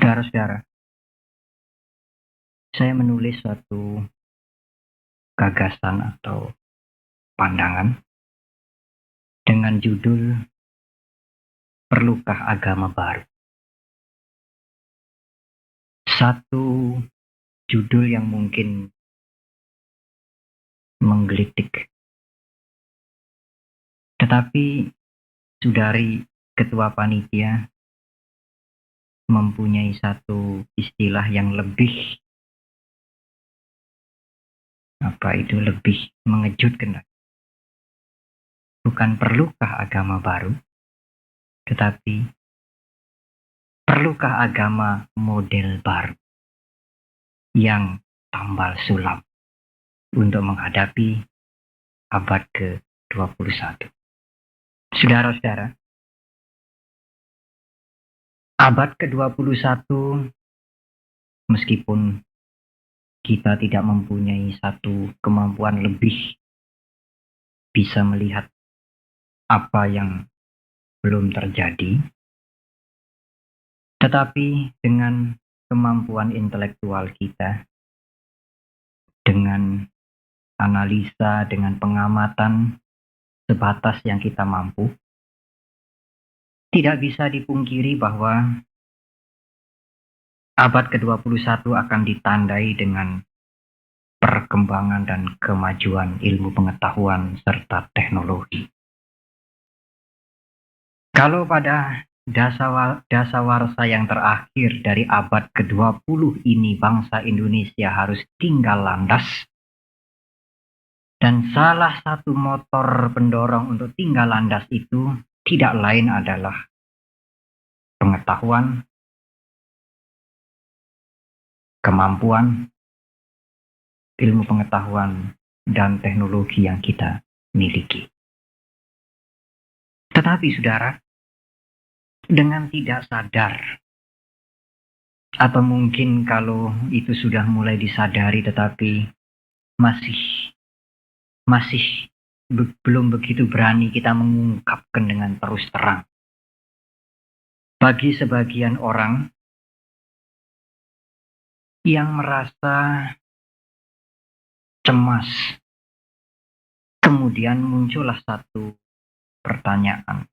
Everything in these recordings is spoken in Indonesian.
Saudara-saudara, saya menulis suatu gagasan atau pandangan dengan judul Perlukah Agama Baru? Satu judul yang mungkin menggelitik. Tetapi saudari ketua panitia mempunyai satu istilah yang lebih lebih mengejutkan. Bukan perlukah agama baru, tetapi perlukah agama model baru yang tambal sulam untuk menghadapi abad ke-21. Saudara-saudara, abad ke-21 meskipun kita tidak mempunyai satu kemampuan lebih bisa melihat apa yang belum terjadi, tetapi dengan kemampuan intelektual kita, dengan analisa, dengan pengamatan sebatas yang kita mampu, tidak bisa dipungkiri bahwa abad ke-21 akan ditandai dengan perkembangan dan kemajuan ilmu pengetahuan serta teknologi. Kalau pada dasawarsa yang terakhir dari abad ke-20 ini bangsa Indonesia harus tinggal landas, dan salah satu motor pendorong untuk tinggal landas itu tidak lain adalah pengetahuan, kemampuan, ilmu pengetahuan, dan teknologi yang kita miliki. Tetapi saudara, dengan tidak sadar, atau mungkin kalau itu sudah mulai disadari tetapi masih belum begitu berani kita mengungkapkan dengan terus terang. Bagi sebagian orang yang merasa cemas, kemudian muncullah satu pertanyaan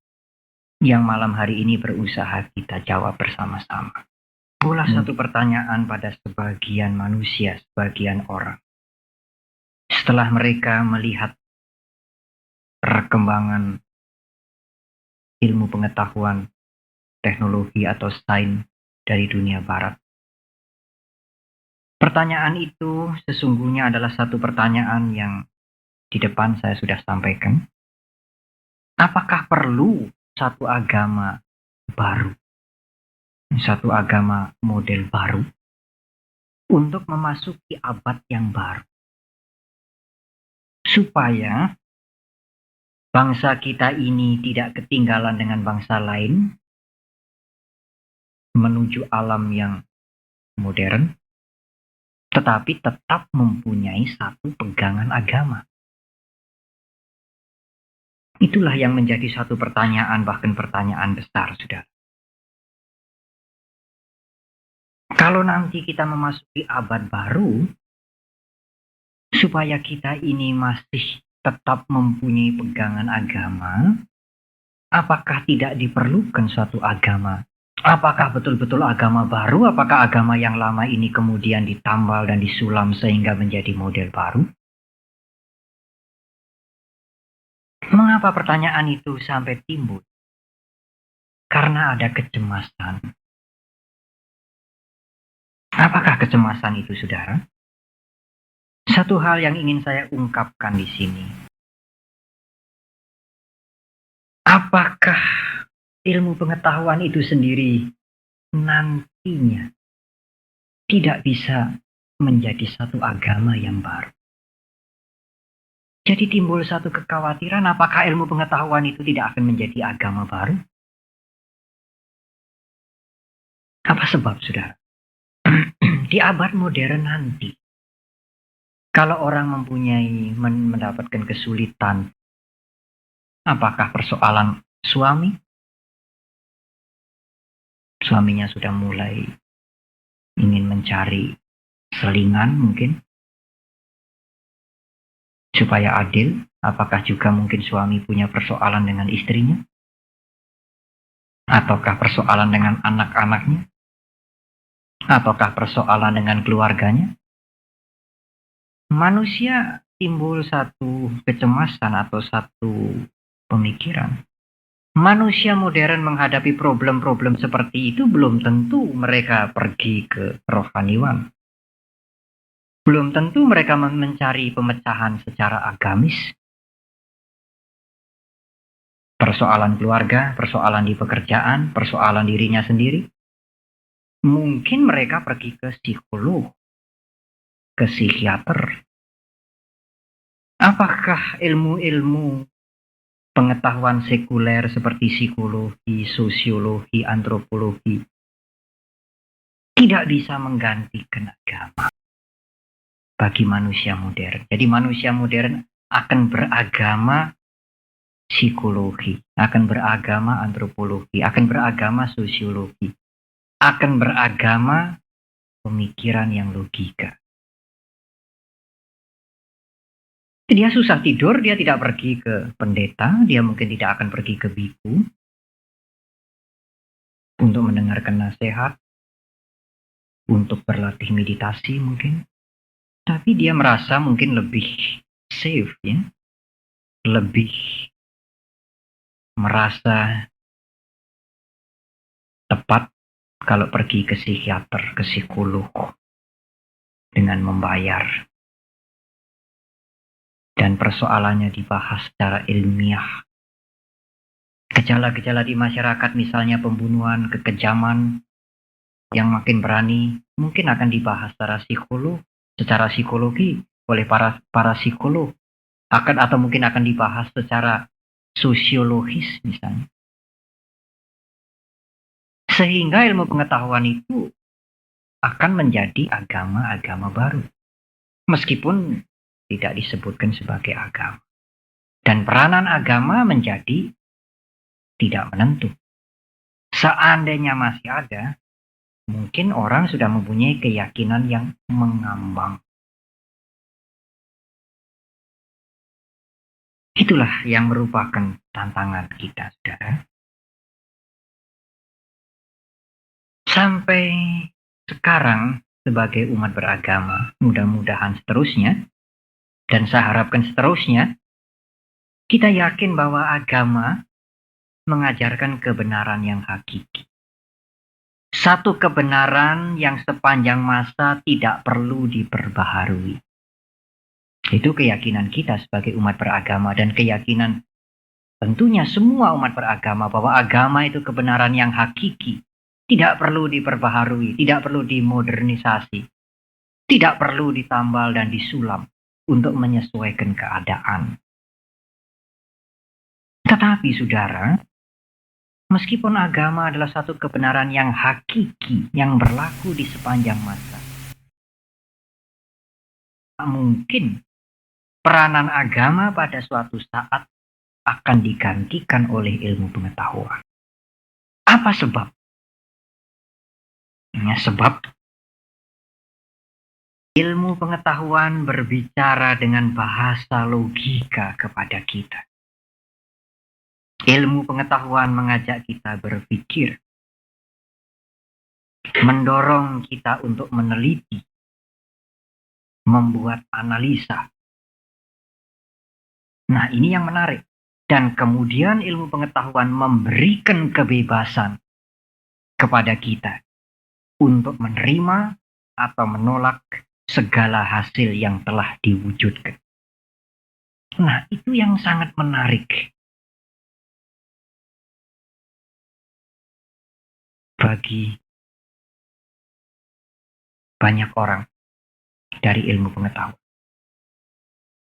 yang malam hari ini berusaha kita jawab bersama-sama. Pula satu pertanyaan pada sebagian manusia, sebagian orang. Setelah mereka melihat perkembangan ilmu pengetahuan, teknologi atau sains dari dunia barat. Pertanyaan itu sesungguhnya adalah satu pertanyaan yang di depan saya sudah sampaikan. Apakah perlu satu agama baru, satu agama model baru untuk memasuki abad yang baru, supaya bangsa kita ini tidak ketinggalan dengan bangsa lain menuju alam yang modern, tetapi tetap mempunyai satu pegangan agama? Itulah yang menjadi satu pertanyaan, bahkan pertanyaan besar, saudara. Kalau nanti kita memasuki abad baru, supaya kita ini masih tetap mempunyai pegangan agama, apakah tidak diperlukan suatu agama? Apakah betul-betul agama baru? Apakah agama yang lama ini kemudian ditambal dan disulam sehingga menjadi model baru? Mengapa pertanyaan itu sampai timbul? Karena ada kecemasan. Apakah kecemasan itu, saudara? Satu hal yang ingin saya ungkapkan di sini. Apakah ilmu pengetahuan itu sendiri nantinya tidak bisa menjadi satu agama yang baru? Jadi timbul satu kekhawatiran, apakah ilmu pengetahuan itu tidak akan menjadi agama baru? Apa sebab, saudara? Di abad modern nanti, kalau orang mendapatkan kesulitan, apakah persoalan suaminya sudah mulai ingin mencari selingan mungkin supaya adil. Apakah juga mungkin suami punya persoalan dengan istrinya? Ataukah persoalan dengan anak-anaknya? Ataukah persoalan dengan keluarganya? Manusia timbul satu kecemasan atau satu pemikiran. Manusia modern menghadapi problem-problem seperti itu belum tentu mereka pergi ke rohaniwan. Belum tentu mereka mencari pemecahan secara agamis. Persoalan keluarga, persoalan di pekerjaan, persoalan dirinya sendiri. Mungkin mereka pergi ke psikolog, ke psikiater. Apakah ilmu-ilmu pengetahuan sekuler seperti psikologi, sosiologi, antropologi tidak bisa menggantikan agama bagi manusia modern? Jadi manusia modern akan beragama psikologi, akan beragama antropologi, akan beragama sosiologi, akan beragama pemikiran yang logika. Dia susah tidur, dia tidak pergi ke pendeta, dia mungkin tidak akan pergi ke biku untuk mendengarkan nasihat, untuk berlatih meditasi mungkin. Tapi dia merasa mungkin lebih safe, ya, lebih merasa tepat kalau pergi ke psikiater, ke psikolog dengan membayar. Dan persoalannya dibahas secara ilmiah. Gejala-gejala di masyarakat misalnya pembunuhan, kekejaman yang makin berani mungkin akan dibahas secara psikologi oleh para psikolog, atau mungkin akan dibahas secara sosiologis misalnya. Sehingga ilmu pengetahuan itu akan menjadi agama-agama baru. Meskipun tidak disebutkan sebagai agama. Dan peranan agama menjadi tidak menentu. Seandainya masih ada, mungkin orang sudah mempunyai keyakinan yang mengambang. Itulah yang merupakan tantangan kita, saudara. Sampai sekarang sebagai umat beragama, mudah-mudahan seterusnya, dan saya harapkan seterusnya, kita yakin bahwa agama mengajarkan kebenaran yang hakiki. Satu kebenaran yang sepanjang masa tidak perlu diperbaharui. Itu keyakinan kita sebagai umat beragama dan keyakinan tentunya semua umat beragama bahwa agama itu kebenaran yang hakiki. Tidak perlu diperbaharui, tidak perlu dimodernisasi, tidak perlu ditambal dan disulam untuk menyesuaikan keadaan. Tetapi saudara, meskipun agama adalah satu kebenaran yang hakiki, yang berlaku di sepanjang masa, mungkin peranan agama pada suatu saat akan digantikan oleh ilmu pengetahuan. Apa sebab? Sebab ilmu pengetahuan berbicara dengan bahasa logika kepada kita. Ilmu pengetahuan mengajak kita berpikir, mendorong kita untuk meneliti, membuat analisa. Nah, ini yang menarik. Dan kemudian ilmu pengetahuan memberikan kebebasan kepada kita untuk menerima atau menolak segala hasil yang telah diwujudkan. Nah, itu yang sangat menarik bagi banyak orang dari ilmu pengetahuan.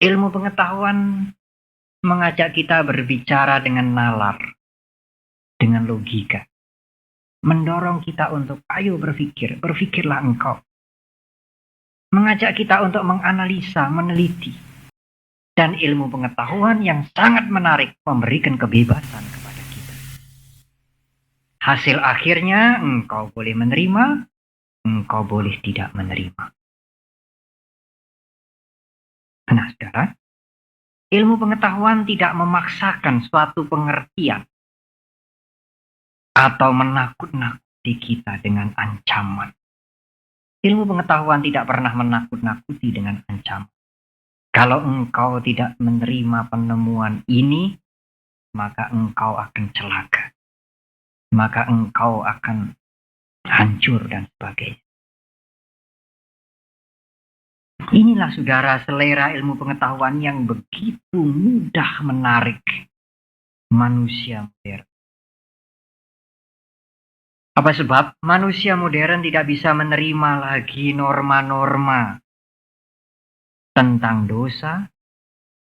Ilmu pengetahuan mengajak kita berbicara dengan nalar, dengan logika. Mendorong kita untuk ayo berpikir, berpikirlah engkau. Mengajak kita untuk menganalisa, meneliti. Dan ilmu pengetahuan yang sangat menarik memberikan kebebasan kepada kita. Hasil akhirnya engkau boleh menerima engkau boleh tidak menerima. Nah, saudara, ilmu pengetahuan tidak memaksakan suatu pengertian atau menakut-nakuti kita dengan ancaman. Ilmu pengetahuan tidak pernah menakut-nakuti dengan ancaman. Kalau engkau tidak menerima penemuan ini, maka engkau akan celaka. Maka engkau akan hancur dan sebagainya. Inilah saudara selera ilmu pengetahuan yang begitu mudah menarik manusia modern. Apa sebab manusia modern tidak bisa menerima lagi norma-norma tentang dosa,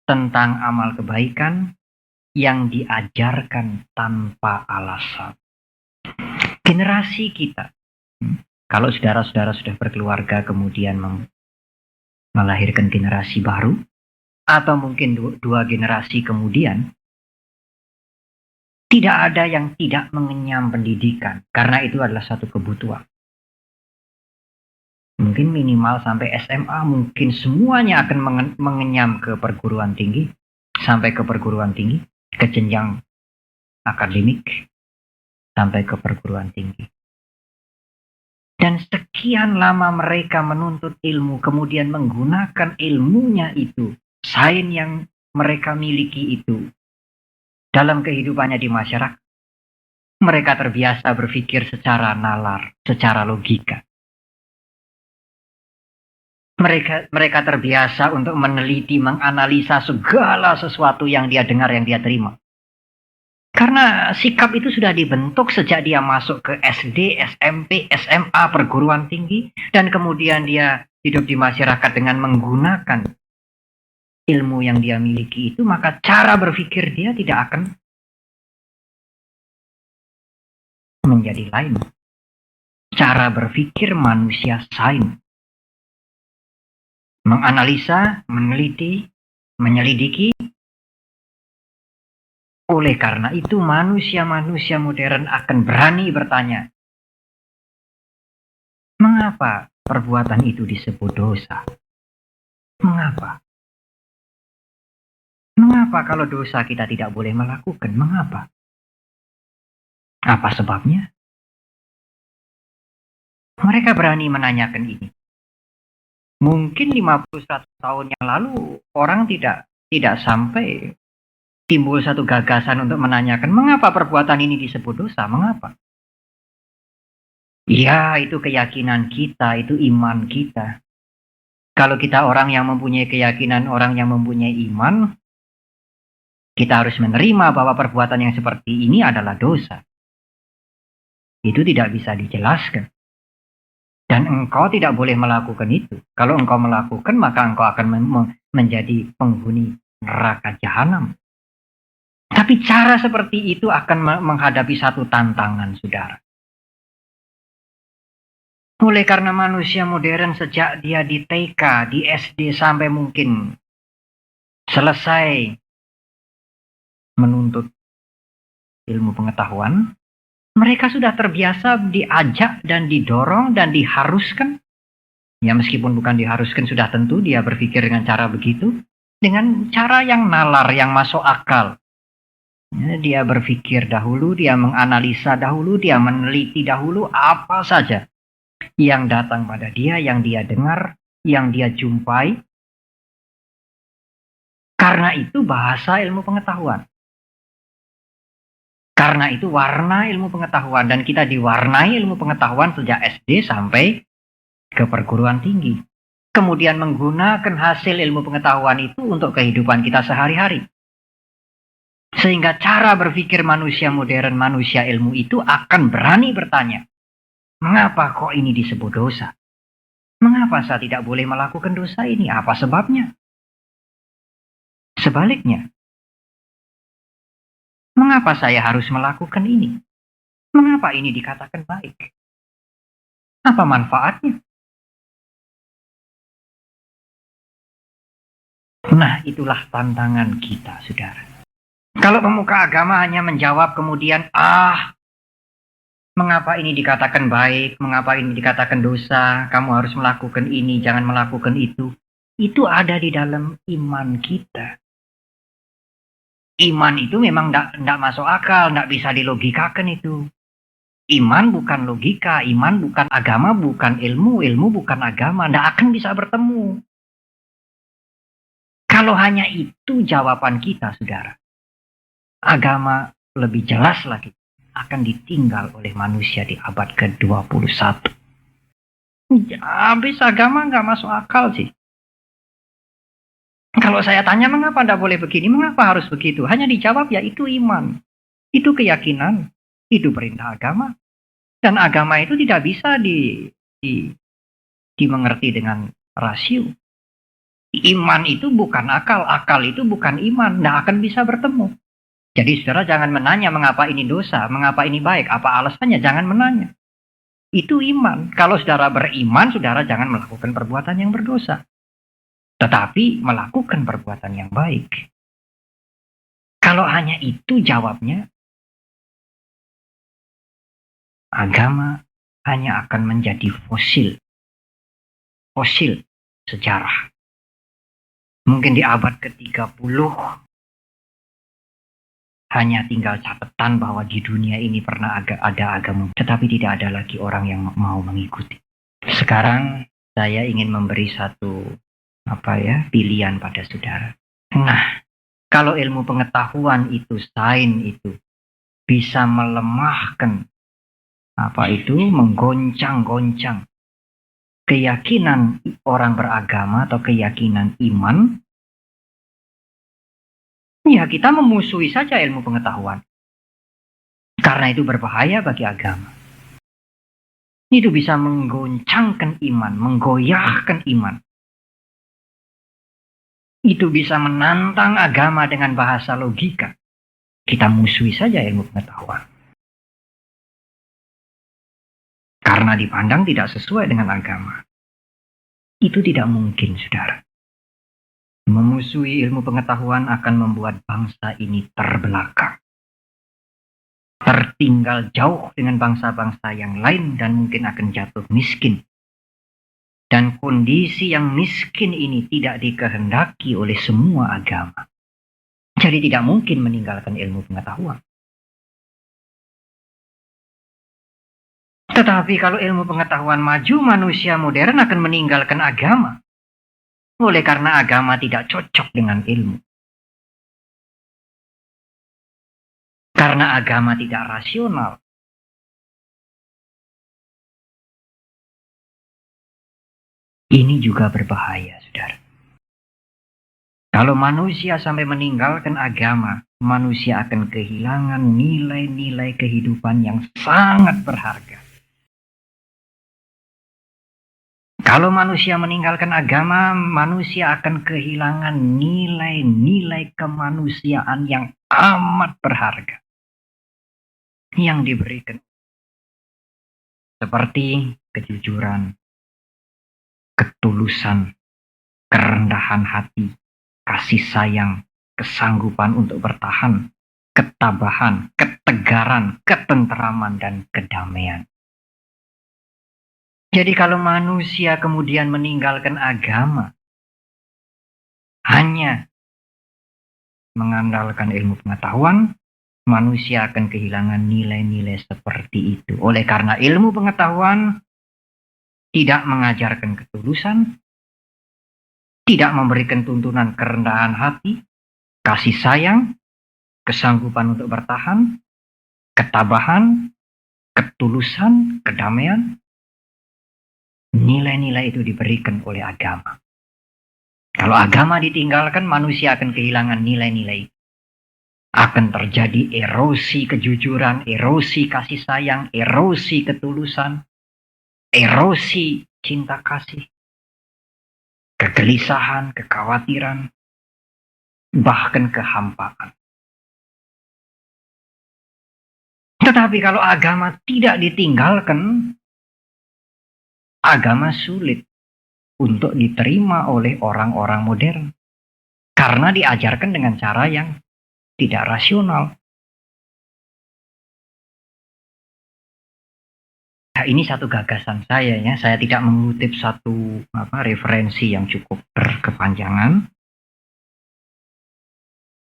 tentang amal kebaikan yang diajarkan tanpa alasan. Generasi kita, kalau saudara-saudara sudah berkeluarga kemudian melahirkan generasi baru, atau mungkin dua generasi kemudian, tidak ada yang tidak mengenyam pendidikan, karena itu adalah satu kebutuhan. Mungkin minimal sampai SMA, mungkin semuanya akan mengenyam ke perguruan tinggi, sampai ke perguruan tinggi, ke jenjang akademik, sampai ke perguruan tinggi. Dan sekian lama mereka menuntut ilmu, kemudian menggunakan ilmunya itu, sains yang mereka miliki itu, dalam kehidupannya di masyarakat. Mereka terbiasa berpikir secara nalar, secara logika. Mereka terbiasa untuk meneliti, menganalisa segala sesuatu yang dia dengar, yang dia terima. Karena sikap itu sudah dibentuk sejak dia masuk ke SD, SMP, SMA, perguruan tinggi, dan kemudian dia hidup di masyarakat dengan menggunakan ilmu yang dia miliki itu, maka cara berpikir dia tidak akan menjadi lain. Cara berpikir manusia sains. Menganalisa, meneliti, menyelidiki. Oleh karena itu manusia-manusia modern akan berani bertanya, mengapa perbuatan itu disebut dosa? Mengapa? Mengapa kalau dosa kita tidak boleh melakukan? Mengapa? Apa sebabnya? Mereka berani menanyakan ini. Mungkin 50-100 tahun yang lalu orang tidak sampai timbul satu gagasan untuk menanyakan mengapa perbuatan ini disebut dosa, mengapa? Ya, itu keyakinan kita, itu iman kita. Kalau kita orang yang mempunyai keyakinan, orang yang mempunyai iman, kita harus menerima bahwa perbuatan yang seperti ini adalah dosa. Itu tidak bisa dijelaskan. Dan engkau tidak boleh melakukan itu. Kalau engkau melakukan, maka engkau akan menjadi penghuni neraka jahanam. Tapi cara seperti itu akan menghadapi satu tantangan, saudara. Oleh karena manusia modern sejak dia di TK, di SD sampai mungkin selesai menuntut ilmu pengetahuan, mereka sudah terbiasa diajak dan didorong dan diharuskan. Ya meskipun bukan diharuskan, sudah tentu dia berpikir dengan cara begitu. Dengan cara yang nalar, yang masuk akal. Ya, dia berpikir dahulu, dia menganalisa dahulu, dia meneliti dahulu apa saja yang datang pada dia, yang dia dengar, yang dia jumpai. Karena itu bahasa ilmu pengetahuan. Karena itu warna ilmu pengetahuan. Dan kita diwarnai ilmu pengetahuan sejak SD sampai ke perguruan tinggi. Kemudian menggunakan hasil ilmu pengetahuan itu untuk kehidupan kita sehari-hari. Sehingga cara berpikir manusia modern, manusia ilmu itu akan berani bertanya, mengapa kok ini disebut dosa? Mengapa saya tidak boleh melakukan dosa ini? Apa sebabnya? Sebaliknya, mengapa saya harus melakukan ini? Mengapa ini dikatakan baik? Apa manfaatnya? Nah, itulah tantangan kita, saudara. Kalau pemuka agama hanya menjawab kemudian, Mengapa ini dikatakan baik, mengapa ini dikatakan dosa, kamu harus melakukan ini, jangan melakukan itu. Itu ada di dalam iman kita. Iman itu memang tidak masuk akal, tidak bisa dilogikakan itu. Iman bukan logika, iman bukan agama, bukan ilmu, ilmu bukan agama, tidak akan bisa bertemu. Kalau hanya itu jawaban kita, saudara, agama lebih jelas lagi akan ditinggal oleh manusia di abad ke-21. Habis agama nggak masuk akal sih. Kalau saya tanya mengapa tidak boleh begini, mengapa harus begitu? Hanya dijawab ya itu iman, itu keyakinan, itu perintah agama. Dan agama itu tidak bisa dimengerti dengan rasio. Iman itu bukan akal, akal itu bukan iman, tidak akan bisa bertemu. Jadi saudara jangan menanya mengapa ini dosa, mengapa ini baik, apa alasannya, jangan menanya. Itu iman. Kalau saudara beriman, saudara jangan melakukan perbuatan yang berdosa. Tetapi melakukan perbuatan yang baik. Kalau hanya itu jawabnya, agama hanya akan menjadi fosil. Fosil sejarah. Mungkin di abad ke-30 hanya tinggal catatan bahwa di dunia ini pernah ada agama, tetapi tidak ada lagi orang yang mau mengikuti. Sekarang saya ingin memberi satu pilihan pada saudara. Nah, kalau ilmu pengetahuan itu, sains itu bisa melemahkan menggoncang-goncang keyakinan orang beragama atau keyakinan iman, ya kita memusuhi saja ilmu pengetahuan. Karena itu berbahaya bagi agama. Itu bisa menggoncangkan iman, menggoyahkan iman. Itu bisa menantang agama dengan bahasa logika. Kita musuhi saja ilmu pengetahuan. Karena dipandang tidak sesuai dengan agama. Itu tidak mungkin, saudara. Memusuhi ilmu pengetahuan akan membuat bangsa ini terbelakang. Tertinggal jauh dengan bangsa-bangsa yang lain dan mungkin akan jatuh miskin. Dan kondisi yang miskin ini tidak dikehendaki oleh semua agama. Jadi tidak mungkin meninggalkan ilmu pengetahuan. Tetapi kalau ilmu pengetahuan maju, manusia modern akan meninggalkan agama. Oleh karena agama tidak cocok dengan ilmu. Karena agama tidak rasional. Ini juga berbahaya, saudara. Kalau manusia sampai meninggalkan agama, manusia akan kehilangan nilai-nilai kehidupan yang sangat berharga. Kalau manusia meninggalkan agama, manusia akan kehilangan nilai-nilai kemanusiaan yang amat berharga yang diberikan. Seperti kejujuran, ketulusan, kerendahan hati, kasih sayang, kesanggupan untuk bertahan, ketabahan, ketegaran, ketenteraman, dan kedamaian. Jadi kalau manusia kemudian meninggalkan agama, hanya mengandalkan ilmu pengetahuan, manusia akan kehilangan nilai-nilai seperti itu. Oleh karena ilmu pengetahuan tidak mengajarkan ketulusan, tidak memberikan tuntunan kerendahan hati, kasih sayang, kesanggupan untuk bertahan, ketabahan, ketulusan, kedamaian. Nilai-nilai itu diberikan oleh agama. Kalau agama ditinggalkan, manusia akan kehilangan nilai-nilai. Akan terjadi erosi kejujuran, erosi kasih sayang, erosi ketulusan, erosi cinta kasih, kegelisahan, kekhawatiran, bahkan kehampaan. Tetapi kalau agama tidak ditinggalkan, agama sulit untuk diterima oleh orang-orang modern. Karena diajarkan dengan cara yang tidak rasional. Nah, ini satu gagasan saya ya. Saya tidak mengutip satu referensi yang cukup berkepanjangan.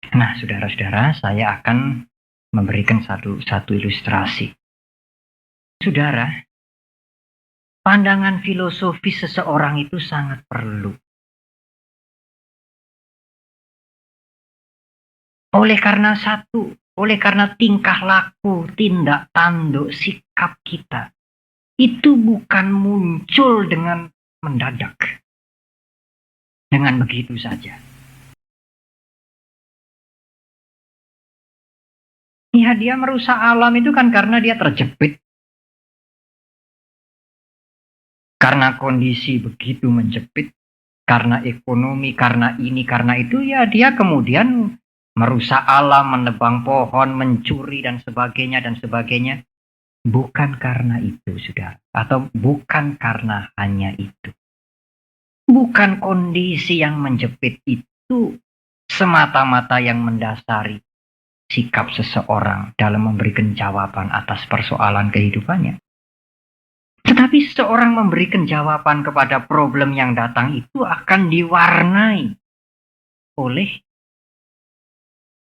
Nah, saudara-saudara, saya akan memberikan satu ilustrasi. Saudara, pandangan filosofis seseorang itu sangat perlu. Oleh karena tingkah laku, tindak tanduk, sikap kita itu bukan muncul dengan mendadak. Dengan begitu saja. Ya, dia merusak alam itu kan karena dia terjepit. Karena kondisi begitu menjepit, karena ekonomi, karena ini, karena itu, ya dia kemudian merusak alam, menebang pohon, mencuri, dan sebagainya, dan sebagainya. Bukan karena itu, saudara. Atau bukan karena hanya itu. Bukan kondisi yang menjepit itu semata-mata yang mendasari sikap seseorang dalam memberikan jawaban atas persoalan kehidupannya. Tetapi seseorang memberikan jawaban kepada problem yang datang itu akan diwarnai oleh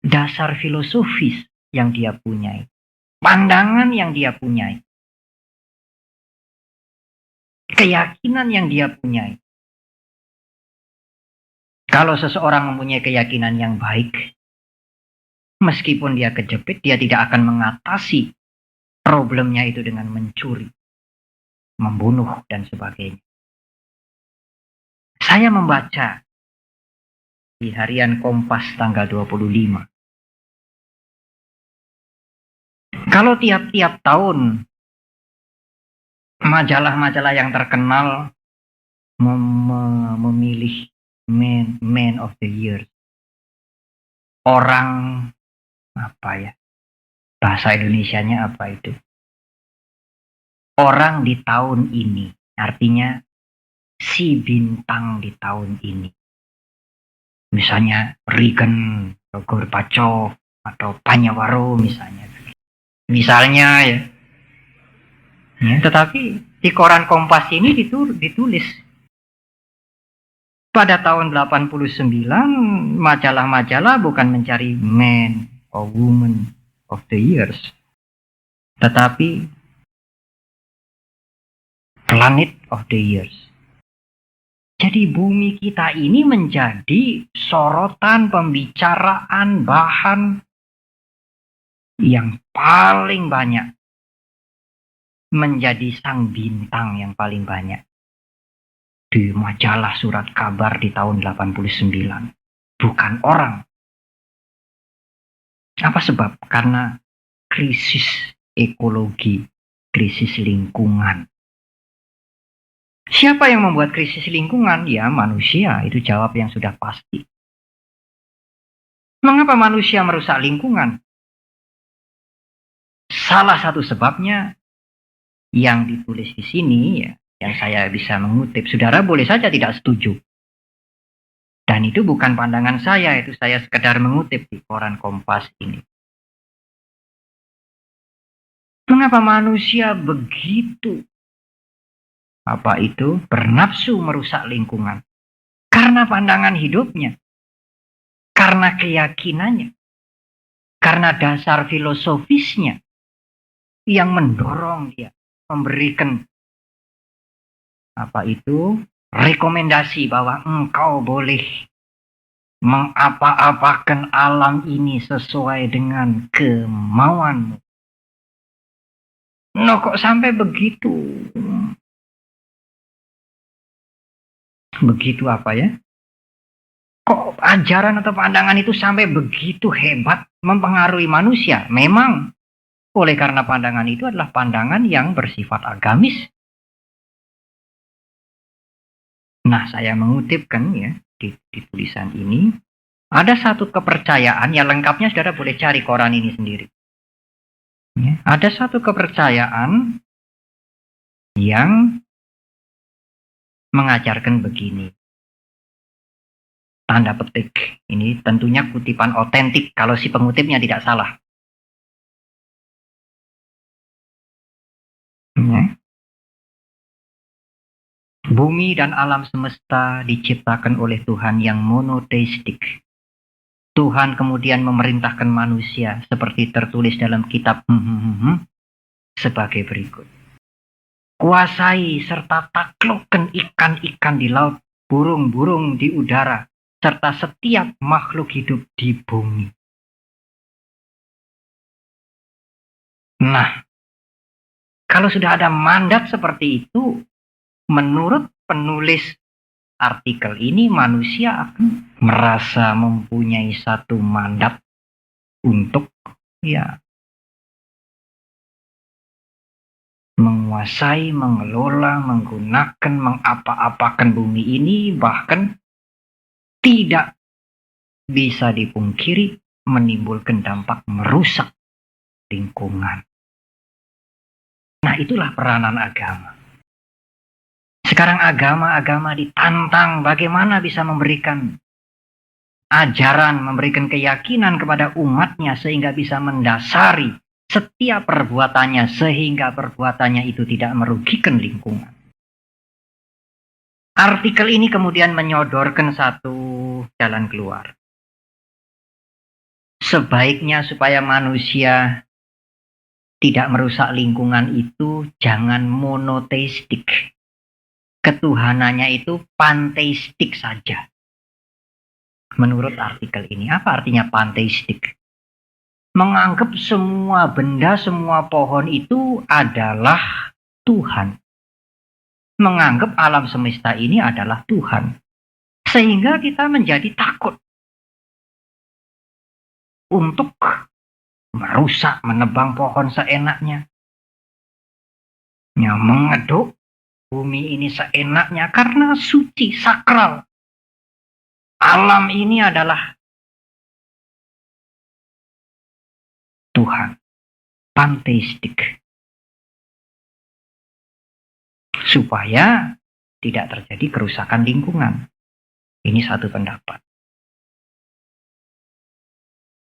dasar filosofis yang dia punyai. Pandangan yang dia punyai. Keyakinan yang dia punyai. Kalau seseorang mempunyai keyakinan yang baik, meskipun dia kejepit, dia tidak akan mengatasi problemnya itu dengan mencuri, membunuh, dan sebagainya. Saya membaca di harian Kompas tanggal 25. Kalau tiap-tiap tahun majalah-majalah yang terkenal memilih man of the year, orang apa ya, bahasa Indonesianya apa itu, orang di tahun ini, artinya si bintang di tahun ini, misalnya Reagan, Gorbachev, atau Panyawaro misalnya ya. Tetapi di koran Kompas ini ditulis pada tahun 89 majalah-majalah bukan mencari man or woman of the years, tetapi planet of the years. Jadi bumi kita ini menjadi sorotan, pembicaraan, bahan yang paling banyak, menjadi sang bintang yang paling banyak di majalah surat kabar di tahun 89. Bukan orang. Apa sebab? Karena krisis ekologi, krisis lingkungan. Siapa yang membuat krisis lingkungan? Ya, manusia. Itu jawab yang sudah pasti. Mengapa manusia merusak lingkungan? Salah satu sebabnya yang ditulis di sini, ya, yang saya bisa mengutip. Saudara boleh saja tidak setuju. Dan itu bukan pandangan saya, itu saya sekedar mengutip di koran Kompas ini. Mengapa manusia begitu bernafsu merusak lingkungan? Karena pandangan hidupnya, karena keyakinannya, karena dasar filosofisnya yang mendorong dia memberikan rekomendasi bahwa engkau boleh mengapa-apakan alam ini sesuai dengan kemauanmu. Kok sampai begitu? Begitu Kok ajaran atau pandangan itu sampai begitu hebat mempengaruhi manusia? Memang oleh karena pandangan itu adalah pandangan yang bersifat agamis. Nah, saya mengutipkan ya di tulisan ini, ada satu kepercayaan, yang lengkapnya saudara boleh cari koran ini sendiri. Ya, ada satu kepercayaan yang mengajarkan begini. Tanda petik. Ini tentunya kutipan otentik kalau si pengutipnya tidak salah. Ya. Bumi dan alam semesta diciptakan oleh Tuhan yang monoteistik. Tuhan kemudian memerintahkan manusia seperti tertulis dalam kitab sebagai berikut. Kuasai serta taklukkan ikan-ikan di laut, burung-burung di udara, serta setiap makhluk hidup di bumi. Nah, kalau sudah ada mandat seperti itu, menurut penulis artikel ini manusia akan merasa mempunyai satu mandat untuk menguasai, mengelola, menggunakan, mengapa-apakan bumi ini, bahkan tidak bisa dipungkiri menimbulkan dampak merusak lingkungan. Nah, itulah peranan agama. Sekarang agama-agama ditantang bagaimana bisa memberikan ajaran, memberikan keyakinan kepada umatnya sehingga bisa mendasari setiap perbuatannya sehingga perbuatannya itu tidak merugikan lingkungan. Artikel ini kemudian menyodorkan satu jalan keluar. Sebaiknya supaya manusia tidak merusak lingkungan itu jangan monoteistik. Ketuhanannya itu panteistik saja. Menurut artikel ini, apa artinya panteistik? Menganggap semua benda, semua pohon itu adalah Tuhan. Menganggap alam semesta ini adalah Tuhan. Sehingga kita menjadi takut untuk merusak, menebang pohon seenaknya. Mengeduk bumi ini seenaknya karena suci, sakral. Alam ini adalah Tuhan. Panteistik. Supaya tidak terjadi kerusakan lingkungan. Ini satu pendapat.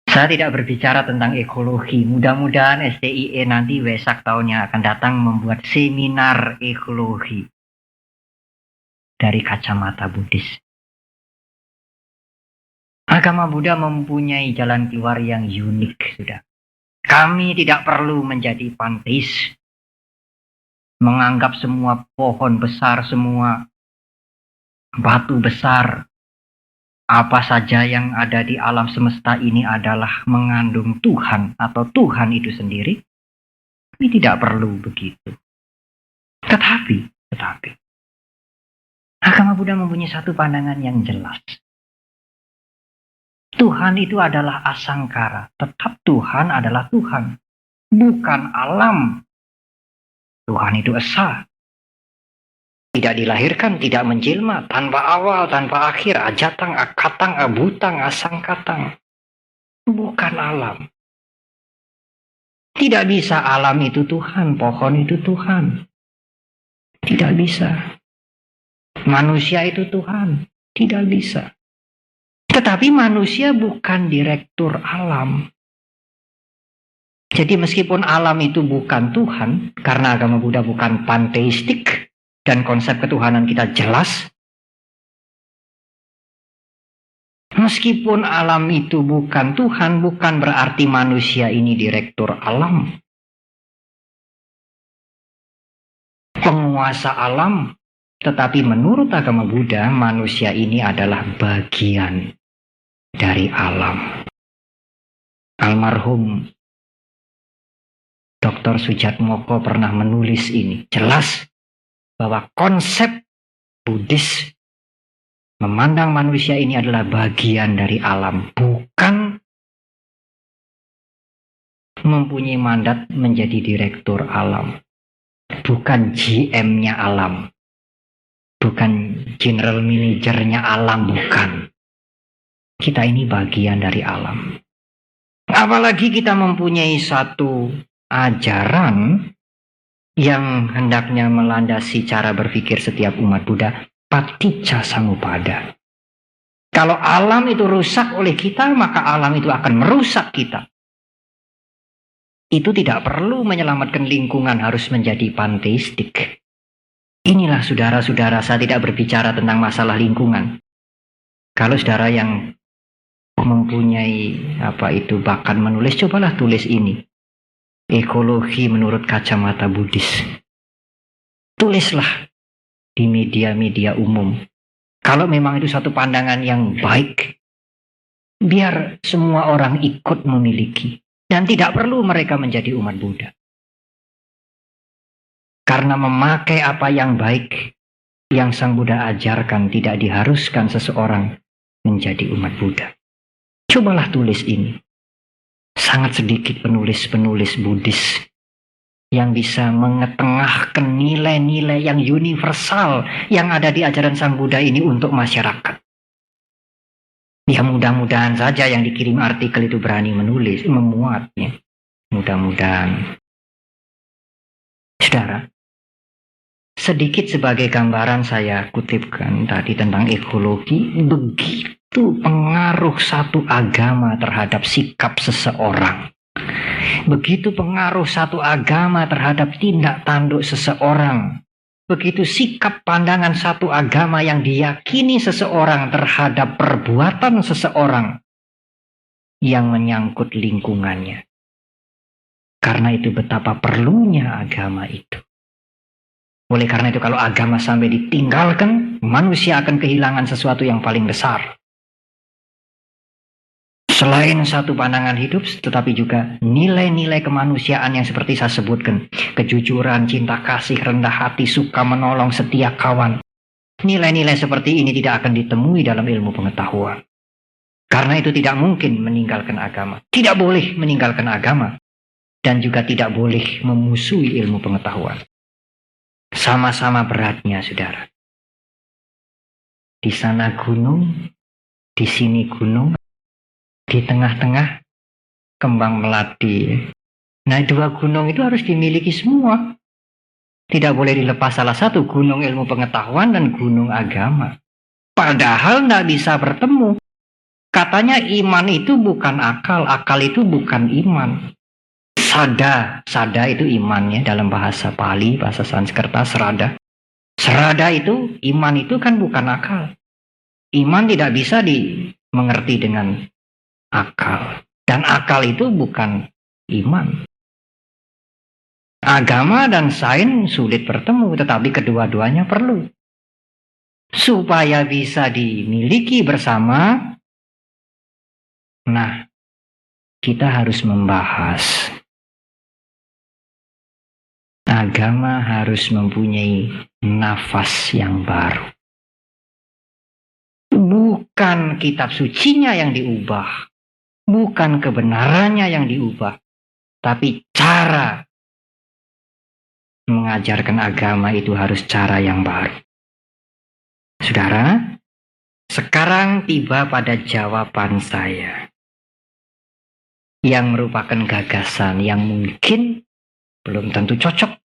Saya tidak berbicara tentang ekologi. Mudah-mudahan STIE nanti Wesak tahun yang akan datang membuat seminar ekologi dari kacamata Buddhis. Agama Buddha mempunyai jalan keluar yang unik sudah. Kami tidak perlu menjadi panteis, menganggap semua pohon besar, semua batu besar, apa saja yang ada di alam semesta ini adalah mengandung Tuhan atau Tuhan itu sendiri. Kami tidak perlu begitu. Tetapi, agama Buddha mempunyai satu pandangan yang jelas. Tuhan itu adalah asangkara, tetap Tuhan adalah Tuhan, bukan alam. Tuhan itu esa, tidak dilahirkan, tidak menjelma, tanpa awal, tanpa akhir, ajatang, akatang, abutang, asangkatang. Bukan alam. Tidak bisa alam itu Tuhan, pohon itu Tuhan. Tidak bisa. Manusia itu Tuhan, tidak bisa. Tetapi manusia bukan direktur alam. Jadi meskipun alam itu bukan Tuhan, karena agama Buddha bukan panteistik, dan konsep ketuhanan kita jelas. Meskipun alam itu bukan Tuhan, bukan berarti manusia ini direktur alam. Penguasa alam, tetapi menurut agama Buddha, manusia ini adalah bagian dari alam. Almarhum Dr. Sujatmoko pernah menulis ini. Jelas bahwa konsep Buddhis memandang manusia ini adalah bagian dari alam, bukan mempunyai mandat menjadi direktur alam, bukan GM-nya alam, bukan general manajernya alam, bukan. Kita ini bagian dari alam. Apalagi kita mempunyai satu ajaran yang hendaknya melandasi cara berpikir setiap umat Buddha, Paticca Samuppada. Kalau alam itu rusak oleh kita, maka alam itu akan merusak kita. itu tidak perlu menyelamatkan lingkungan harus menjadi panteistik. Inilah saudara-saudara, saya tidak berbicara tentang masalah lingkungan. Kalau saudara yang mempunyai bakat menulis, cobalah tulis ini. Ekologi menurut kacamata Buddhis. Tulislah di media-media umum. Kalau memang itu satu pandangan yang baik, biar semua orang ikut memiliki. Dan tidak perlu mereka menjadi umat Buddha. Karena memakai apa yang baik yang Sang Buddha ajarkan tidak diharuskan seseorang menjadi umat Buddha. Cobalah tulis ini. Sangat sedikit penulis-penulis Buddhis yang bisa mengetengahkan nilai-nilai yang universal yang ada di ajaran Sang Buddha ini untuk masyarakat. Ya mudah-mudahan saja yang dikirim artikel itu berani menulis, memuatnya. Mudah-mudahan. Saudara, sedikit sebagai gambaran saya kutipkan tadi tentang ekologi, begitu pengaruh satu agama terhadap sikap seseorang. Begitu pengaruh satu agama terhadap tindak tanduk seseorang. Begitu sikap pandangan satu agama yang diyakini seseorang terhadap perbuatan seseorang yang menyangkut lingkungannya. Karena itu betapa perlunya agama itu. Oleh karena itu kalau agama sampai ditinggalkan, manusia akan kehilangan sesuatu yang paling besar. Selain satu pandangan hidup, tetapi juga nilai-nilai kemanusiaan yang seperti saya sebutkan. Kejujuran, cinta kasih, rendah hati, suka menolong, setia kawan. Nilai-nilai seperti ini tidak akan ditemui dalam ilmu pengetahuan. Karena itu tidak mungkin meninggalkan agama. Tidak boleh meninggalkan agama. Dan juga tidak boleh memusuhi ilmu pengetahuan. Sama-sama beratnya, saudara. Di sana gunung, di sini gunung. Di tengah-tengah kembang melati. Nah, dua gunung itu harus dimiliki semua. Tidak boleh dilepas salah satu, gunung ilmu pengetahuan dan gunung agama. Padahal tidak bisa bertemu. Katanya iman itu bukan akal, akal itu bukan iman. Sada itu imannya dalam bahasa Pali, bahasa Sanskerta, serada. Serada itu, iman itu kan bukan akal. Iman tidak bisa dimengerti dengan akal. Dan akal itu bukan iman. Agama dan sains sulit bertemu, tetapi kedua-duanya perlu. Supaya bisa dimiliki bersama, nah, kita harus membahas. Agama harus mempunyai nafas yang baru. Bukan kitab sucinya yang diubah. Bukan kebenarannya yang diubah, tapi cara mengajarkan agama itu harus cara yang baru. Saudara, sekarang tiba pada jawaban saya yang merupakan gagasan yang mungkin belum tentu cocok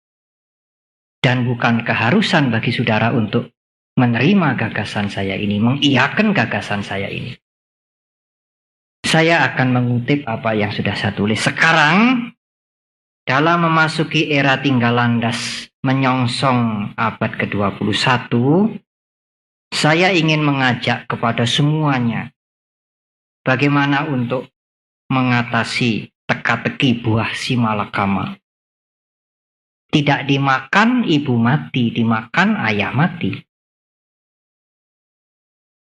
dan bukan keharusan bagi saudara untuk menerima gagasan saya ini, mengiyakan gagasan saya ini. Saya akan mengutip apa yang sudah saya tulis. Sekarang, dalam memasuki era tinggal landas menyongsong abad ke-21, saya ingin mengajak kepada semuanya bagaimana untuk mengatasi teka-teki buah si malakama. Tidak dimakan ibu mati, dimakan ayah mati.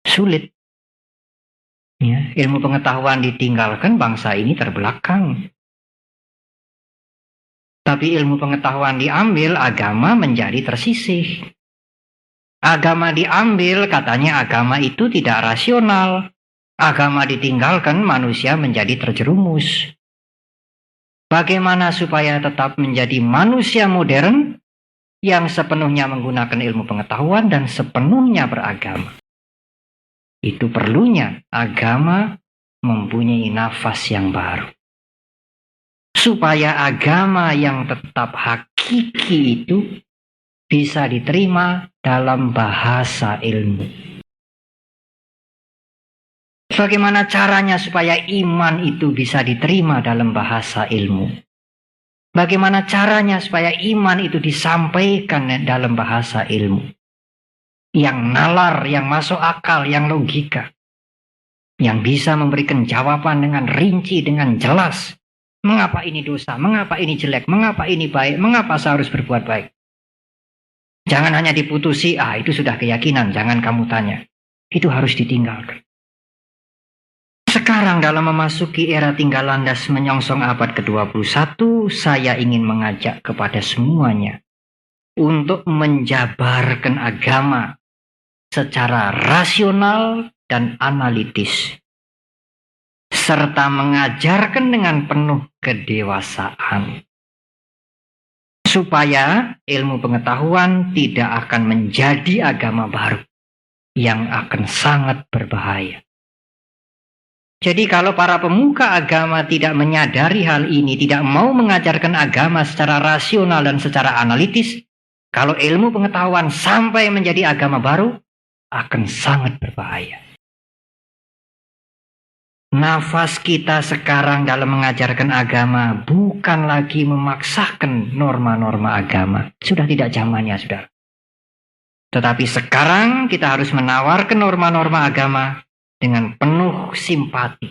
Sulit. Ya, ilmu pengetahuan ditinggalkan, bangsa ini terbelakang. Tapi ilmu pengetahuan diambil, agama menjadi tersisih. Agama diambil, katanya agama itu tidak rasional. Agama ditinggalkan, manusia menjadi terjerumus. Bagaimana supaya tetap menjadi manusia modern yang sepenuhnya menggunakan ilmu pengetahuan dan sepenuhnya beragama? Itu perlunya agama mempunyai nafas yang baru. Supaya agama yang tetap hakiki itu bisa diterima dalam bahasa ilmu. Bagaimana caranya supaya iman itu bisa diterima dalam bahasa ilmu? Bagaimana caranya supaya iman itu disampaikan dalam bahasa ilmu. Yang nalar, yang masuk akal, yang logika. Yang bisa memberikan jawaban dengan rinci, dengan jelas. Mengapa ini dosa, mengapa ini jelek, mengapa ini baik, mengapa saya harus berbuat baik. Jangan hanya diputusi, itu sudah keyakinan, jangan kamu tanya. Itu harus ditinggalkan. Sekarang dalam memasuki era tinggal landas menyongsong abad ke-21, saya ingin mengajak kepada semuanya untuk menjabarkan agama secara rasional dan analitis, serta mengajarkan dengan penuh kedewasaan, supaya ilmu pengetahuan tidak akan menjadi agama baru yang akan sangat berbahaya. Jadi kalau para pemuka agama tidak menyadari hal ini, tidak mau mengajarkan agama secara rasional dan secara analitis, kalau ilmu pengetahuan sampai menjadi agama baru, akan sangat berbahaya. Nafas kita sekarang dalam mengajarkan agama bukan lagi memaksakan norma-norma agama. Sudah tidak zamannya, saudara. Tetapi sekarang kita harus menawarkan norma-norma agama dengan penuh simpati.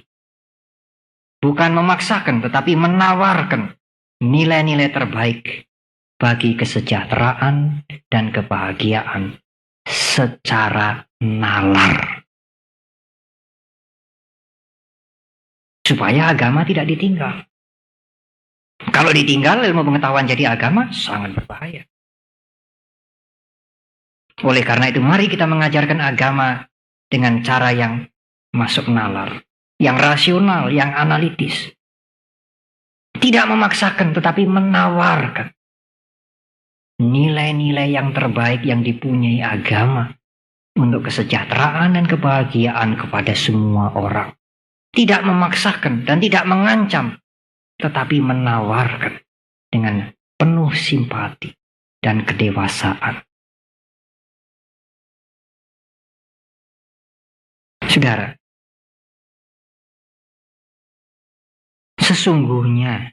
Bukan memaksakan, tetapi menawarkan nilai-nilai terbaik bagi kesejahteraan dan kebahagiaan secara nalar. Supaya agama tidak ditinggal. Kalau ditinggal ilmu pengetahuan jadi agama, sangat berbahaya. Oleh karena itu, mari kita mengajarkan agama dengan cara yang masuk nalar, yang rasional, yang analitis. Tidak memaksakan, tetapi menawarkan nilai-nilai yang terbaik yang dipunyai agama untuk kesejahteraan dan kebahagiaan kepada semua orang. Tidak memaksakan dan tidak mengancam, tetapi menawarkan dengan penuh simpati dan kedewasaan. Saudara, sesungguhnya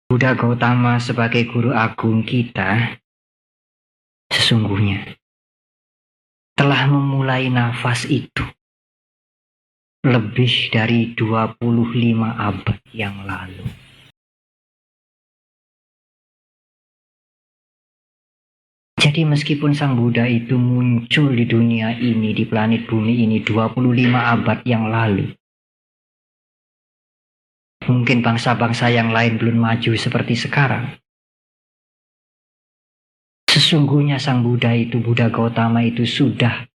Buddha Gautama sebagai guru agung kita sesungguhnya telah memulai nafas itu lebih dari 25 abad yang lalu. Jadi meskipun Sang Buddha itu muncul di dunia ini, di planet bumi ini 25 abad yang lalu, mungkin bangsa-bangsa yang lain belum maju seperti sekarang. Sesungguhnya Sang Buddha itu, Buddha Gautama itu sudah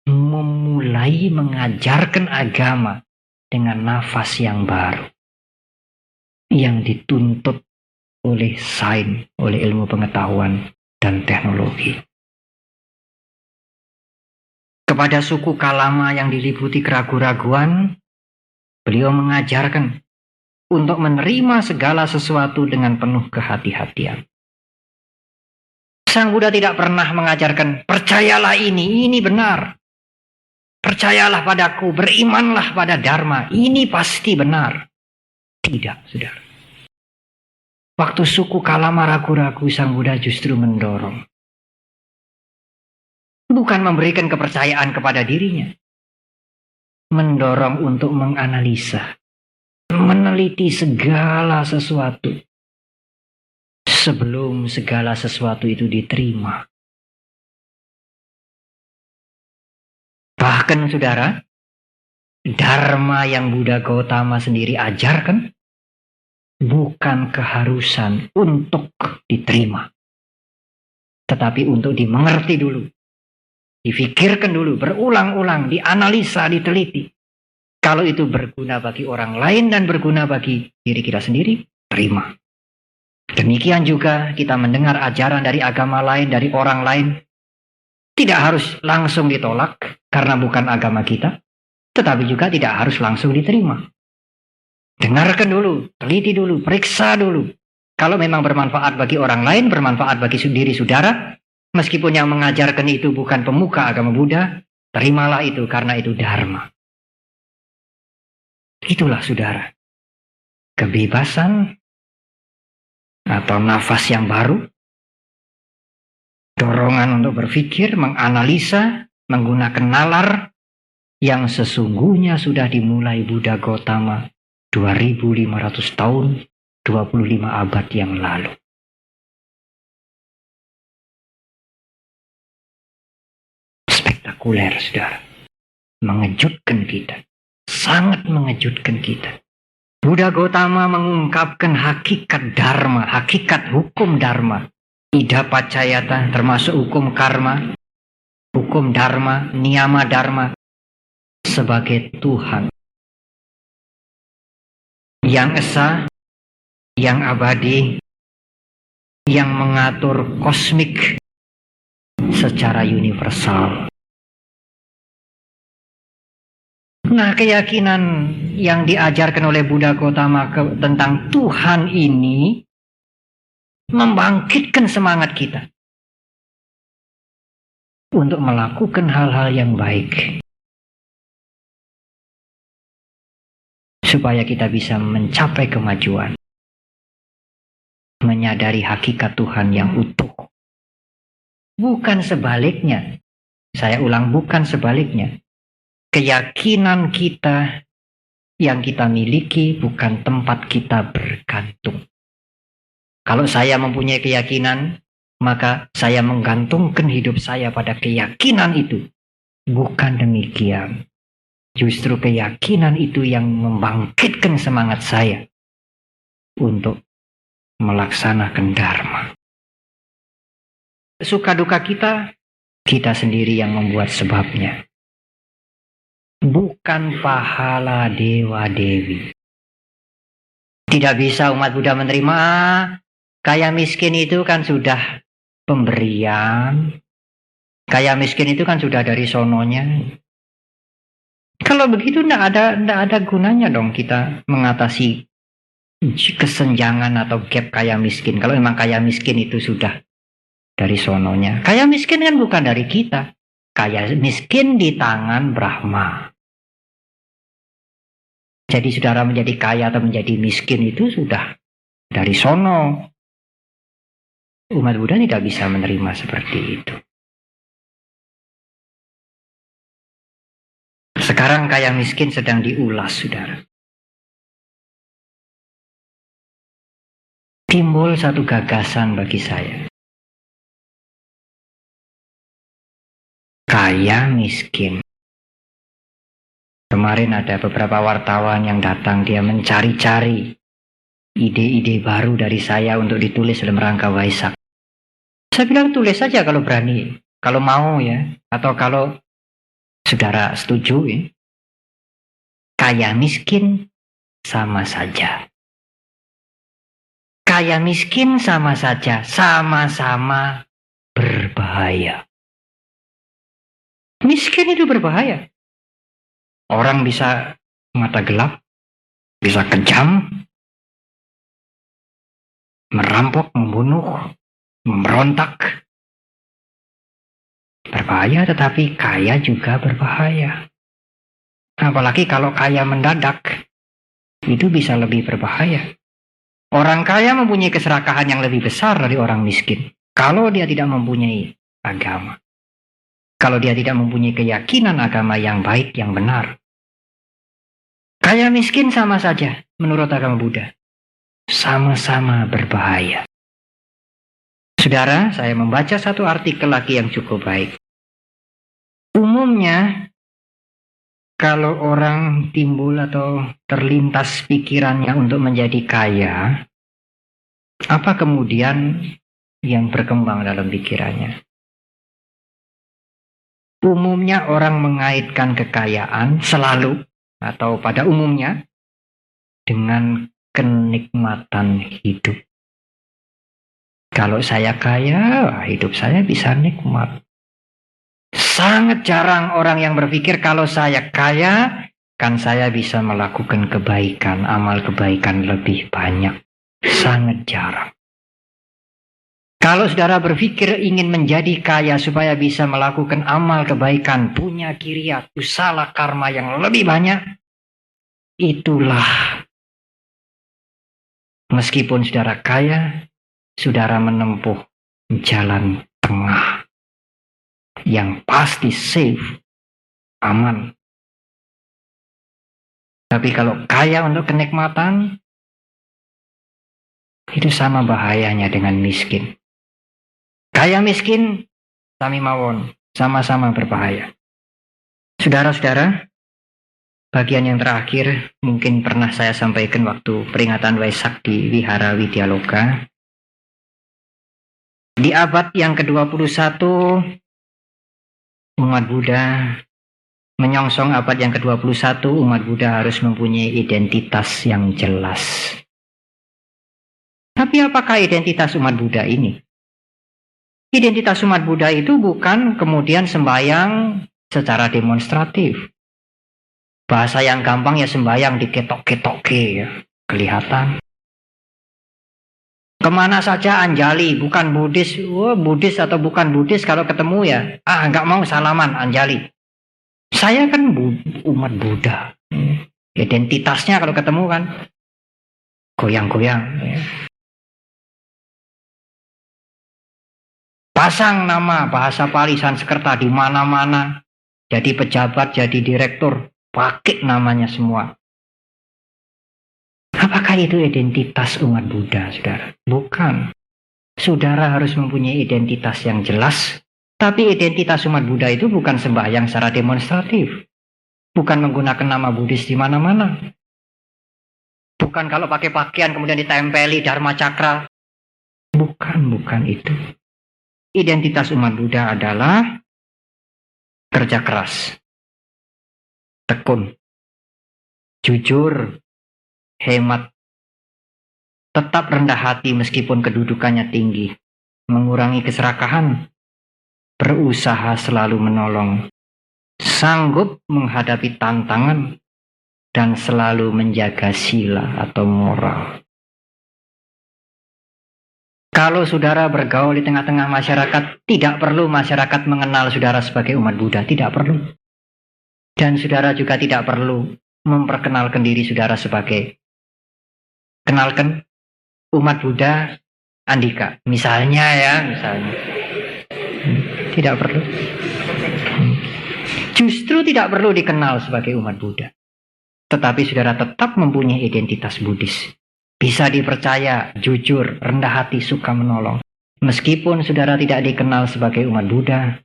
memulai mengajarkan agama dengan nafas yang baru, yang dituntut oleh sains, oleh ilmu pengetahuan dan teknologi. Kepada suku Kalama yang diliputi keraguan-raguan, beliau mengajarkan untuk menerima segala sesuatu dengan penuh kehati-hatian. Sang Buddha tidak pernah mengajarkan, percayalah ini benar. Percayalah padaku, berimanlah pada Dharma, ini pasti benar. Tidak, saudara. Waktu suku Kalama ragu-ragu, Sang Buddha justru mendorong. Bukan memberikan kepercayaan kepada dirinya. Mendorong untuk menganalisa, meneliti segala sesuatu sebelum segala sesuatu itu diterima. Bahkan saudara, Dharma yang Buddha Gautama sendiri ajarkan bukan keharusan untuk diterima, tetapi untuk dimengerti dulu, difikirkan dulu, berulang-ulang, dianalisa, diteliti. Kalau itu berguna bagi orang lain dan berguna bagi diri kita sendiri, terima. Demikian juga kita mendengar ajaran dari agama lain, dari orang lain, tidak harus langsung ditolak karena bukan agama kita, tetapi juga tidak harus langsung diterima. Dengarkan dulu, teliti dulu, periksa dulu. Kalau memang bermanfaat bagi orang lain, bermanfaat bagi diri saudara, meskipun yang mengajarkan itu bukan pemuka agama Buddha, terimalah itu karena itu Dharma. Itulah saudara. kebebasan, atau nafas yang baru, dorongan untuk berpikir, menganalisa, menggunakan nalar yang sesungguhnya sudah dimulai Buddha Gautama 2500 tahun, 25 abad yang lalu. Spektakuler, saudara. Mengejutkan kita. Sangat mengejutkan kita. Buddha Gautama mengungkapkan hakikat dharma, hakikat hukum dharma. Ida Pacayata termasuk hukum karma, hukum dharma, niyama dharma sebagai Tuhan yang esa, yang abadi, yang mengatur kosmik secara universal. Nah, keyakinan yang diajarkan oleh Buddha Gautama tentang Tuhan ini membangkitkan semangat kita untuk melakukan hal-hal yang baik, supaya kita bisa mencapai kemajuan, menyadari hakikat Tuhan yang utuh. Bukan sebaliknya. Saya ulang, bukan sebaliknya. Keyakinan kita yang kita miliki bukan tempat kita bergantung. Kalau saya mempunyai keyakinan, maka saya menggantungkan hidup saya pada keyakinan itu. Bukan demikian. Justru keyakinan itu yang membangkitkan semangat saya untuk melaksanakan dharma. Suka duka kita, kita sendiri yang membuat sebabnya. Bukan pahala dewa-dewi. Tidak bisa umat Buddha menerima, kaya miskin itu kan sudah pemberian. Kaya miskin itu kan sudah dari sononya. Kalau begitu tidak ada gunanya dong kita mengatasi kesenjangan atau gap kaya miskin. Kalau memang kaya miskin itu sudah dari sononya. Kaya miskin kan bukan dari kita. Kaya miskin di tangan Brahma. Jadi saudara menjadi kaya atau menjadi miskin itu sudah dari sono. Umat Buddha tidak bisa menerima seperti itu. Sekarang kaya miskin sedang diulas, saudara. Timbul satu gagasan bagi saya. Kaya miskin. Kemarin ada beberapa wartawan yang datang, dia mencari-cari ide-ide baru dari saya untuk ditulis dalam rangka Waisak. Saya bilang tulis saja kalau berani, kalau mau ya, atau kalau saudara setuju ya. Kaya miskin sama saja. Kaya miskin sama saja, sama-sama berbahaya. Miskin itu berbahaya. Orang bisa mata gelap, bisa kejam, merampok, membunuh, memberontak. Berbahaya, tetapi kaya juga berbahaya. Apalagi kalau kaya mendadak, itu bisa lebih berbahaya. Orang kaya mempunyai keserakahan yang lebih besar dari orang miskin. Kalau dia tidak mempunyai agama. Kalau dia tidak mempunyai keyakinan agama yang baik, yang benar. Kaya miskin sama saja menurut agama Buddha. Sama-sama berbahaya. Saudara, saya membaca satu artikel lagi yang cukup baik. Umumnya, kalau orang timbul atau terlintas pikirannya untuk menjadi kaya, apa kemudian yang berkembang dalam pikirannya? Umumnya orang mengaitkan kekayaan selalu atau pada umumnya dengan kenikmatan hidup. Kalau saya kaya, hidup saya bisa nikmat. Sangat jarang orang yang berpikir kalau saya kaya, kan saya bisa melakukan kebaikan, amal kebaikan lebih banyak. Sangat jarang. Kalau saudara berpikir ingin menjadi kaya supaya bisa melakukan amal kebaikan, punya kiriat, usaha karma yang lebih banyak, itulah Meskipun saudara kaya, saudara menempuh jalan tengah yang pasti safe, aman. Tapi kalau kaya untuk kenikmatan, itu sama bahayanya dengan miskin. Kaya miskin, sami mawon, sama-sama berbahaya. Saudara-saudara, bagian yang terakhir mungkin pernah saya sampaikan waktu peringatan Waisak di Wihara Widyaloka. Di abad yang ke-21, umat Buddha menyongsong abad yang ke-21, umat Buddha harus mempunyai identitas yang jelas. Tapi apakah identitas umat Buddha ini? Identitas umat Buddha itu bukan kemudian sembahyang secara demonstratif. Bahasa yang gampang ya sembahyang diketok-ketoke ya, kelihatan. Kemana saja anjali, bukan Buddhis, Buddhis atau bukan Buddhis kalau ketemu ya, nggak mau salaman anjali. Saya kan umat Buddha. Identitasnya kalau ketemu kan goyang-goyang. Ya. Pasang nama bahasa Pali Sanskerta di mana-mana. Jadi pejabat, jadi direktur, pakai namanya semua. Apakah itu identitas umat Buddha, saudara? Bukan. Saudara harus mempunyai identitas yang jelas. Tapi identitas umat Buddha itu bukan sembahyang secara demonstratif. Bukan menggunakan nama Buddhis di mana-mana. Bukan kalau pakai pakaian kemudian ditempeli Dharma Cakra. Bukan itu. Identitas umat Buddha adalah kerja keras, tekun, jujur, hemat, tetap rendah hati meskipun kedudukannya tinggi, mengurangi keserakahan, berusaha selalu menolong, sanggup menghadapi tantangan, dan selalu menjaga sila atau moral. Kalau saudara bergaul di tengah-tengah masyarakat, tidak perlu masyarakat mengenal saudara sebagai umat Buddha, tidak perlu. Dan saudara juga tidak perlu memperkenalkan diri saudara sebagai, kenalkan umat Buddha Andika, misalnya. Tidak perlu. Justru tidak perlu dikenal sebagai umat Buddha. Tetapi saudara tetap mempunyai identitas Buddhis. Bisa dipercaya, jujur, rendah hati, suka menolong. Meskipun saudara tidak dikenal sebagai umat Buddha,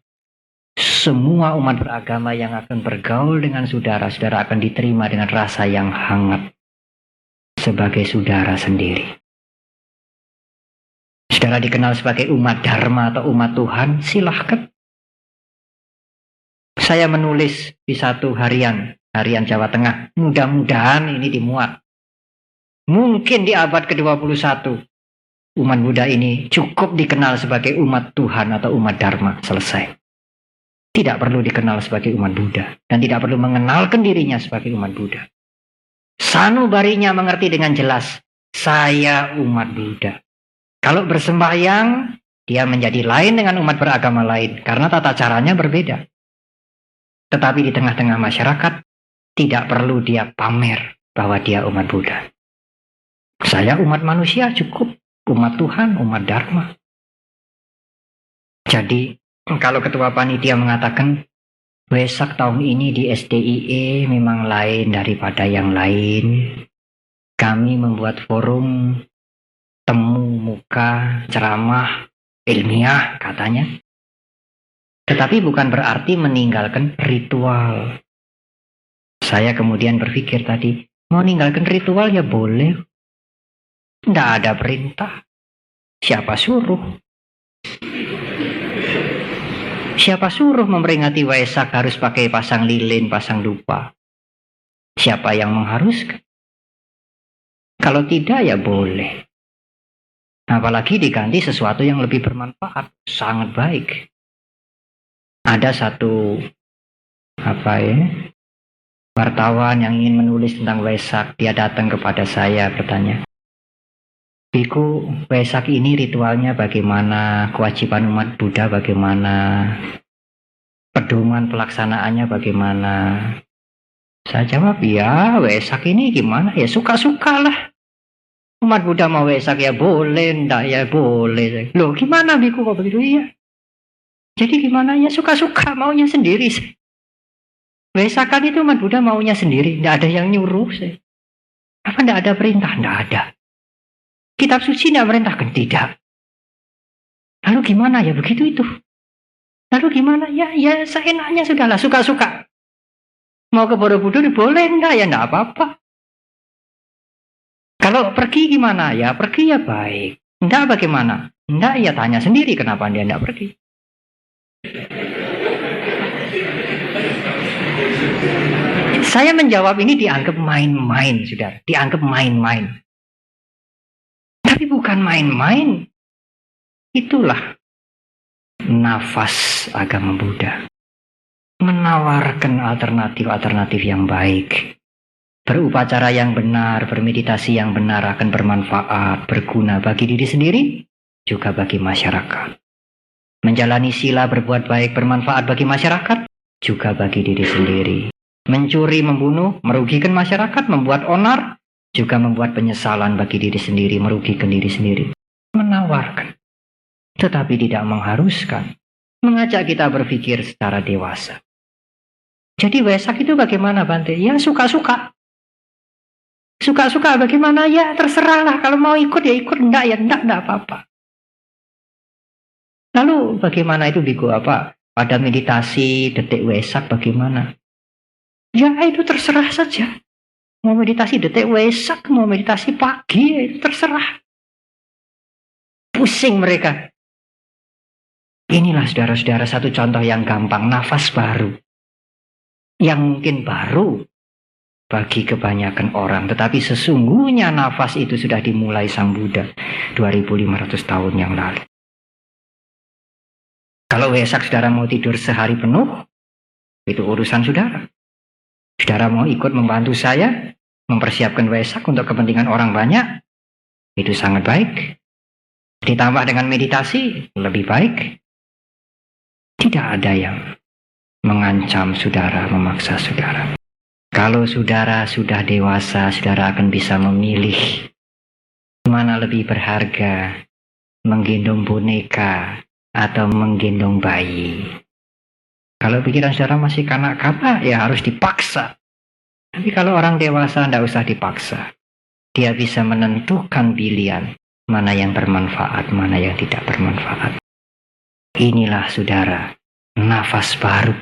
semua umat beragama yang akan bergaul dengan saudara, saudara akan diterima dengan rasa yang hangat sebagai saudara sendiri. Saudara dikenal sebagai umat Dharma atau umat Tuhan, silahkan. Saya menulis di satu harian Jawa Tengah. Mudah-mudahan ini dimuat. Mungkin di abad ke-21, umat Buddha ini cukup dikenal sebagai umat Tuhan atau umat Dharma. Selesai. Tidak perlu dikenal sebagai umat Buddha. Dan tidak perlu mengenalkan dirinya sebagai umat Buddha. Sanubarinya mengerti dengan jelas, saya umat Buddha. Kalau bersembahyang, dia menjadi lain dengan umat beragama lain. Karena tata caranya berbeda. Tetapi di tengah-tengah masyarakat, tidak perlu dia pamer bahwa dia umat Buddha. Saya umat manusia cukup, umat Tuhan, umat Dharma. Jadi, kalau ketua panitia mengatakan, Waisak tahun ini di SDIE memang lain daripada yang lain. Kami membuat forum, temu muka, ceramah, ilmiah katanya. Tetapi bukan berarti meninggalkan ritual. Saya kemudian berpikir tadi, mau meninggalkan ritual ya boleh. Tidak ada perintah. Siapa suruh? Siapa suruh memperingati Waisak harus pakai pasang lilin, pasang dupa? Siapa yang mengharuskan? Kalau tidak ya boleh. Apalagi diganti sesuatu yang lebih bermanfaat, sangat baik. Ada satu wartawan yang ingin menulis tentang Waisak. Dia datang kepada saya bertanya, Biku, Waisak ini ritualnya bagaimana? Kewajiban umat Buddha bagaimana? Pedoman pelaksanaannya bagaimana? Saya jawab, ya Waisak ini gimana? Ya suka-suka lah. Umat Buddha mau Wesak ya boleh, ndak ya boleh. Loh gimana biku kok begitu? Iya. Jadi gimana ya, suka-suka maunya sendiri. Wesakan itu umat Buddha maunya sendiri, ndak ada yang nyuruh. Apa ndak ada perintah? Ndak ada. Kitab suci ndak merintahkan, tidak. Lalu gimana ya, begitu itu. Lalu gimana ya, seenaknya sudahlah, suka-suka. Mau ke Borobudur boleh, enggak ya enggak apa-apa. Kalau pergi gimana ya, pergi ya baik. Enggak bagaimana? Enggak ya tanya sendiri kenapa dia enggak pergi. Saya menjawab ini dianggap main-main, saudara. Dianggap main-main. Tapi bukan main-main. Itulah nafas agama Buddha. Menawarkan alternatif-alternatif yang baik. Berupacara yang benar, bermeditasi yang benar akan bermanfaat, berguna bagi diri sendiri, juga bagi masyarakat. Menjalani sila berbuat baik bermanfaat bagi masyarakat, juga bagi diri sendiri. Mencuri, membunuh, merugikan masyarakat, membuat onar, juga membuat penyesalan bagi diri sendiri, merugikan diri sendiri. Menawarkan, tetapi tidak mengharuskan. Mengajak kita berpikir secara dewasa. Jadi Wesak itu bagaimana, Bante? Ya suka-suka. Suka-suka bagaimana? Ya terserahlah. Kalau mau ikut ya ikut. Enggak ya enggak apa-apa. Lalu bagaimana itu Biku? Apa? Pada meditasi detik Wesak bagaimana? Ya itu terserah saja. Mau meditasi detik Wesak, mau meditasi pagi, ya itu terserah. Pusing mereka. Inilah saudara-saudara satu contoh yang gampang, nafas baru. Yang mungkin baru bagi kebanyakan orang, tetapi sesungguhnya nafas itu sudah dimulai Sang Buddha 2500 tahun yang lalu. Kalau Wesak saudara mau tidur sehari penuh, itu urusan saudara. Saudara mau ikut membantu saya mempersiapkan Wesak untuk kepentingan orang banyak, itu sangat baik. Ditambah dengan meditasi, lebih baik. Tidak ada yang mengancam saudara, memaksa saudara. Kalau saudara sudah dewasa, saudara akan bisa memilih mana lebih berharga, menggendong boneka atau menggendong bayi. Kalau pikiran saudara masih kanak-kanak, ya harus dipaksa. Tapi kalau orang dewasa, tidak usah dipaksa. Dia bisa menentukan pilihan mana yang bermanfaat, mana yang tidak bermanfaat. Inilah saudara, nafas baru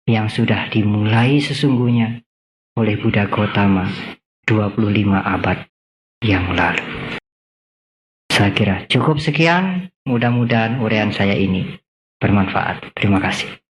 yang sudah dimulai sesungguhnya oleh Buddha Gautama 25 abad yang lalu. Saya kira cukup sekian, mudah-mudahan uraian saya ini bermanfaat. Terima kasih.